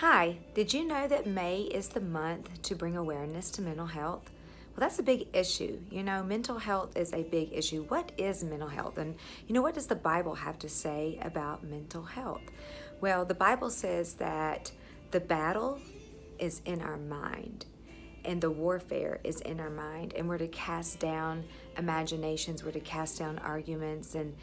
Hi, did you know that May is the month to bring awareness to mental health? Well, that's a big issue. Mental health is a big issue. What is mental health? And what does the Bible have to say about mental health? Well, the Bible says that the battle is in our mind and the warfare is in our mind, and we're to cast down imaginations, we're to cast down arguments, and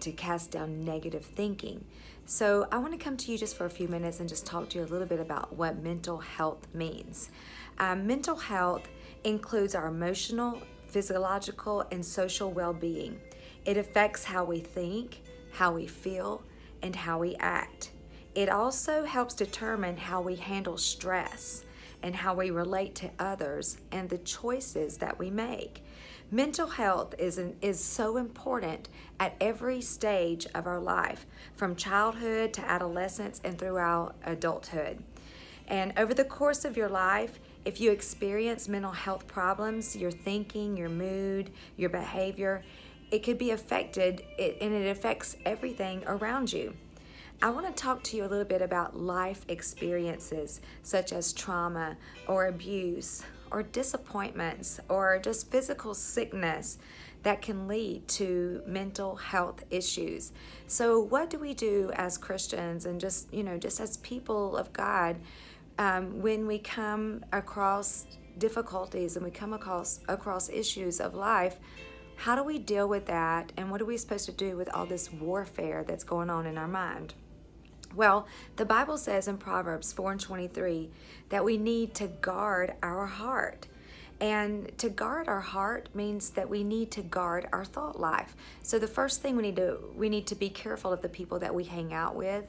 to cast down negative thinking. So I want to come to you just for a few minutes and just talk to you a little bit about what mental health means. Mental health includes our emotional, physiological, and social well-being. It affects how we think, how we feel, and how we act. It also helps determine how we handle stress and how we relate to others and the choices that we make. Mental health is so important at every stage of our life, from childhood to adolescence and throughout adulthood. And over the course of your life, if you experience mental health problems, your thinking, your mood, your behavior, it could be affected, and it affects everything around you. I want to talk to you a little bit about life experiences such as trauma or abuse or disappointments or just physical sickness that can lead to mental health issues. So what do we do as Christians and just as people of God when we come across difficulties and we come across issues of life? How do we deal with that, and what are we supposed to do with all this warfare that's going on in our mind? Well, the Bible says in Proverbs 4:23 that we need to guard our heart. And to guard our heart means that we need to guard our thought life. So the first thing we need to be careful of the people that we hang out with.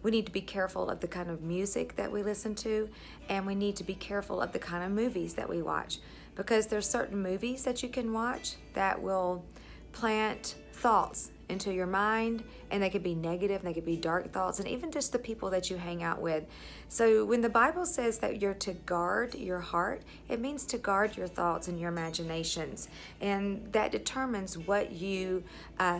We need to be careful of the kind of music that we listen to, and we need to be careful of the kind of movies that we watch, because there's certain movies that you can watch that will plant thoughts into your mind, and they could be negative, and they could be dark thoughts, and even just the people that you hang out with. So when the Bible says that you're to guard your heart, it means to guard your thoughts and your imaginations, and that determines what you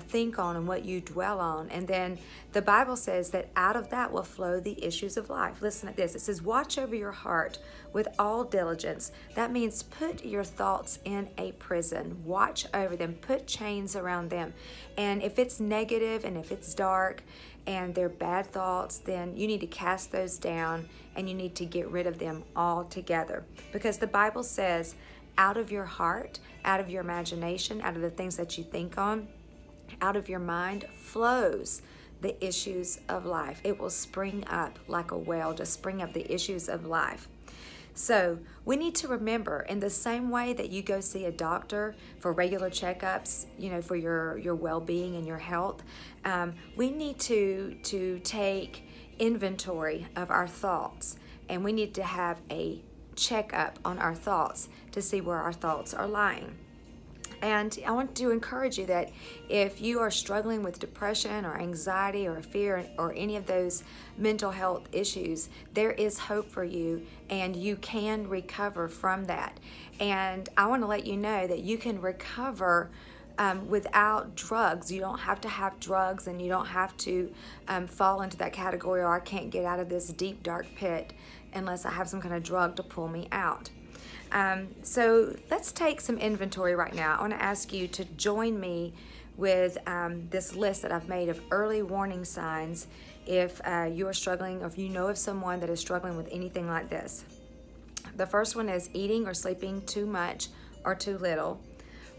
think on and what you dwell on. And then the Bible says that out of that will flow the issues of life. Listen to this. It says, watch over your heart with all diligence. That means put your thoughts in a prison. Watch over them. Put chains around them. And if it's negative and if it's dark and they're bad thoughts, then you need to cast those down and you need to get rid of them altogether. Because the Bible says, out of your heart, out of your imagination, out of the things that you think on, out of your mind flows the issues of life. It will spring up like a well, just spring up the issues of life. So we need to remember, in the same way that you go see a doctor for regular checkups, for your well-being and your health, we need to take inventory of our thoughts, and we need to have a checkup on our thoughts to see where our thoughts are lying. And I want to encourage you that if you are struggling with depression or anxiety or fear or any of those mental health issues, there is hope for you, and you can recover from that. And I want to let you know that you can recover without drugs. You don't have to have drugs, and you don't have to fall into that category, or I can't get out of this deep, dark pit unless I have some kind of drug to pull me out. So let's take some inventory right now. I want to ask you to join me with this list that I've made of early warning signs if you are struggling, or if you know of someone that is struggling with anything like this. The first one is eating or sleeping too much or too little,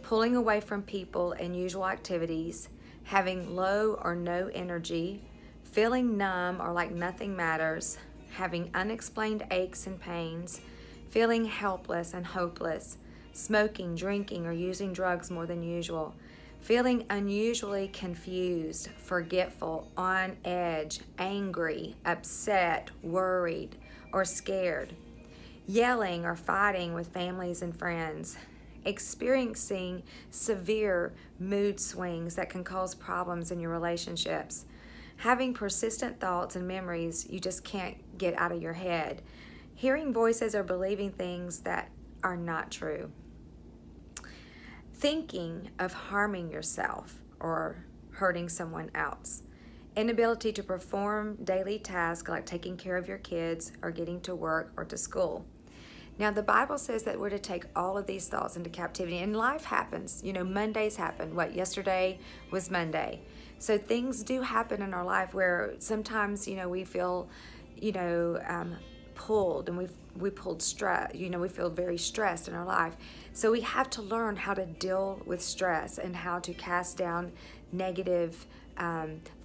pulling away from people and usual activities, having low or no energy, feeling numb or like nothing matters, having unexplained aches and pains, feeling helpless and hopeless, smoking, drinking, or using drugs more than usual, feeling unusually confused, forgetful, on edge, angry, upset, worried, or scared, yelling or fighting with families and friends, experiencing severe mood swings that can cause problems in your relationships, having persistent thoughts and memories you just can't get out of your head, hearing voices or believing things that are not true, thinking of harming yourself or hurting someone else, inability to perform daily tasks like taking care of your kids or getting to work or to school. Now, the Bible says that we're to take all of these thoughts into captivity, and life happens. Mondays happen. Yesterday was Monday. So things do happen in our life where sometimes, we feel, pulled, and we pulled stress, we feel very stressed in our life. So we have to learn how to deal with stress and how to cast down negative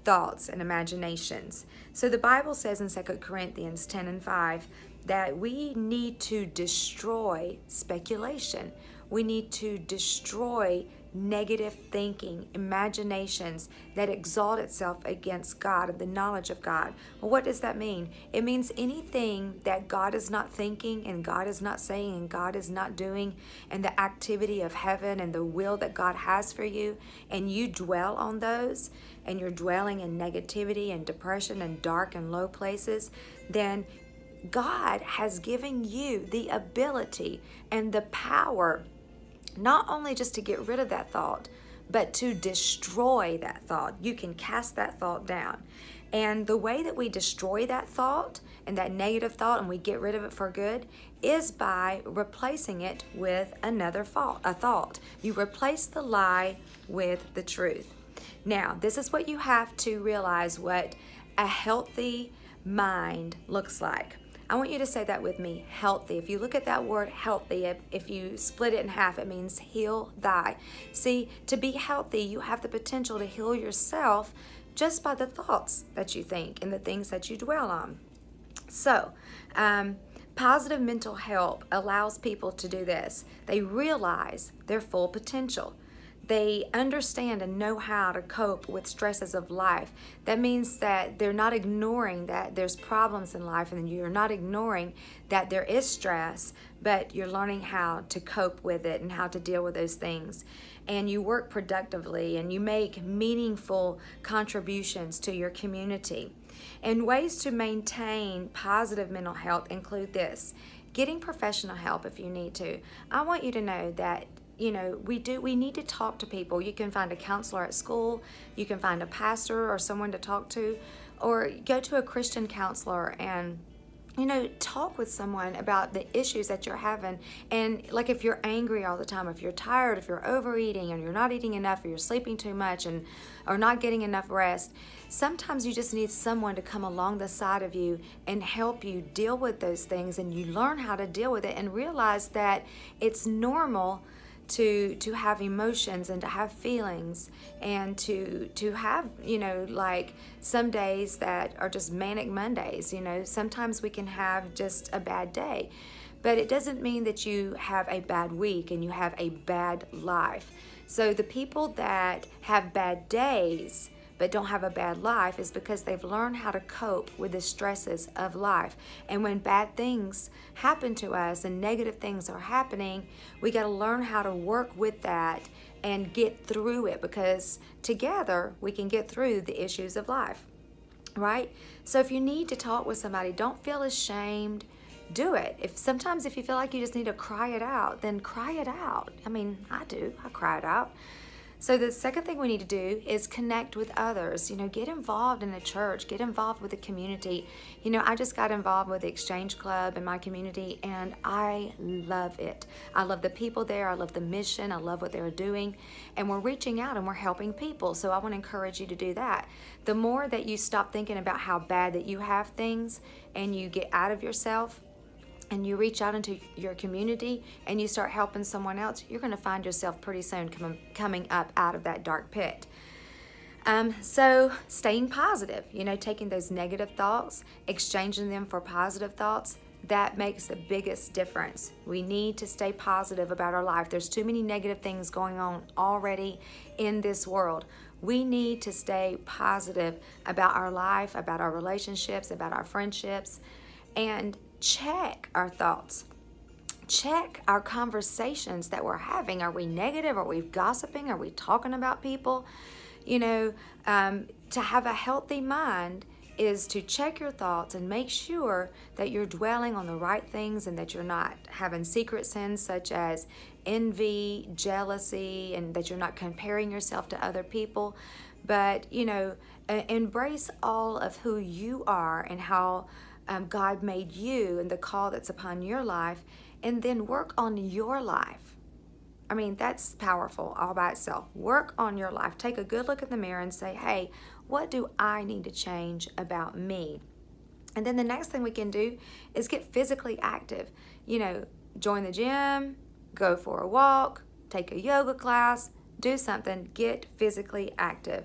thoughts and imaginations. So the Bible says in 2 Corinthians 10:5 that we need to destroy speculation. We need to destroy negative thinking, imaginations that exalt itself against God and the knowledge of God. Well, what does that mean? It means anything that God is not thinking and God is not saying and God is not doing, and the activity of heaven and the will that God has for you, and you dwell on those, and you're dwelling in negativity and depression and dark and low places, then God has given you the ability and the power not only just to get rid of that thought, but to destroy that thought. You can cast that thought down. And the way that we destroy that thought and that negative thought and we get rid of it for good is by replacing it with another thought. You replace the lie with the truth. Now, this is what you have to realize what a healthy mind looks like. I want you to say that with me, healthy. If you look at that word healthy, if you split it in half, it means heal thy. See, to be healthy, you have the potential to heal yourself just by the thoughts that you think and the things that you dwell on. So, positive mental health allows people to do this. They realize their full potential. They understand and know how to cope with stresses of life. That means that they're not ignoring that there's problems in life, and you're not ignoring that there is stress, but you're learning how to cope with it and how to deal with those things. And you work productively and you make meaningful contributions to your community. And ways to maintain positive mental health include this: getting professional help if you need to. I want you to know that we need to talk to people. You can find a counselor at school, you can find a pastor or someone to talk to, or go to a Christian counselor and talk with someone about the issues that you're having. And like, if you're angry all the time, if you're tired, if you're overeating and you're not eating enough, or you're sleeping too much or not getting enough rest, sometimes you just need someone to come along the side of you and help you deal with those things, and you learn how to deal with it and realize that it's normal to have emotions and to have feelings, and to have like some days that are just manic Mondays. Sometimes we can have just a bad day, but it doesn't mean that you have a bad week and you have a bad life. So the people that have bad days but don't have a bad life is because they've learned how to cope with the stresses of life. And when bad things happen to us and negative things are happening, we got to learn how to work with that and get through it, because together we can get through the issues of life, right? So if you need to talk with somebody, don't feel ashamed. Do it. If you feel like you just need to cry it out, then cry it out. I mean, I do. I cry it out. So the second thing we need to do is connect with others. Get involved in a church, get involved with the community. I just got involved with the Exchange Club in my community, and I love it. I love the people there. I love the mission. I love what they're doing, and we're reaching out and we're helping people. So I want to encourage you to do that. The more that you stop thinking about how bad that you have things, and you get out of yourself, and you reach out into your community and you start helping someone else, you're going to find yourself pretty soon coming up out of that dark pit. So staying positive, taking those negative thoughts, exchanging them for positive thoughts, that makes the biggest difference. We need to stay positive about our life. There's too many negative things going on already in this world. We need to stay positive about our life, about our relationships, about our friendships, and check our thoughts. Check our conversations that we're having. Are we negative? Are we gossiping? Are we talking about people? To have a healthy mind is to check your thoughts and make sure that you're dwelling on the right things, and that you're not having secret sins such as envy, jealousy, and that you're not comparing yourself to other people. but embrace all of who you are and how God made you and the call that's upon your life, and then work on your life. I mean, that's powerful all by itself. Work on your life. Take a good look in the mirror and say, hey, what do I need to change about me? And then the next thing we can do is get physically active. Join the gym, go for a walk, take a yoga class, do something, get physically active.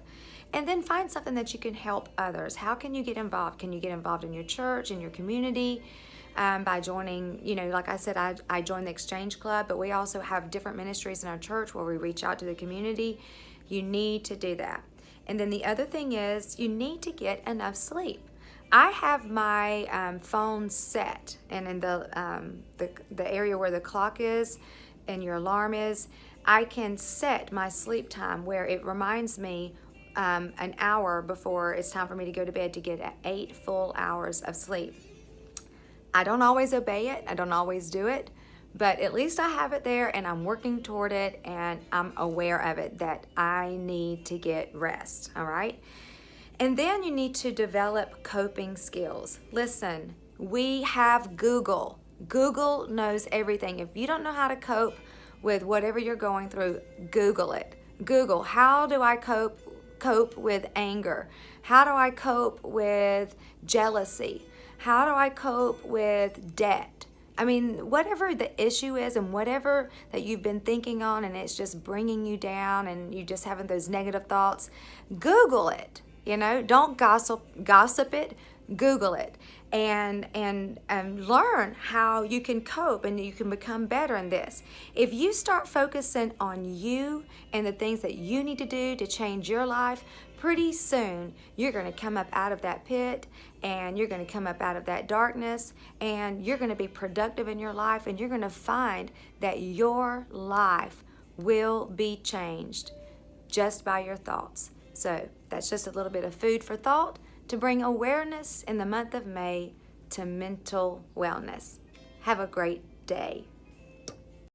And then find something that you can help others. How can you get involved? Can you get involved in your church, in your community? By joining, like I said, I joined the Exchange Club, but we also have different ministries in our church where we reach out to the community. You need to do that. And then the other thing is you need to get enough sleep. I have my phone set, and in the area where the clock is and your alarm is, I can set my sleep time where it reminds me an hour before it's time for me to go to bed to get 8 full hours of sleep. I don't always obey it. I don't always do it, but at least I have it there and I'm working toward it, and I'm aware of it that I need to get rest, all right? And then you need to develop coping skills. Listen, we have Google. Google knows everything. If you don't know how to cope with whatever you're going through, Google it. Google, how do I cope with anger? How do I cope with jealousy? How do I cope with debt? I mean, whatever the issue is and whatever that you've been thinking on and it's just bringing you down and you just having those negative thoughts, Google it. Don't gossip it, Google it, and learn how you can cope and you can become better in this. If you start focusing on you and the things that you need to do to change your life, pretty soon you're going to come up out of that pit, and you're going to come up out of that darkness, and you're going to be productive in your life, and you're going to find that your life will be changed just by your thoughts. So that's just a little bit of food for thought to bring awareness in the month of May to mental wellness. Have a great day.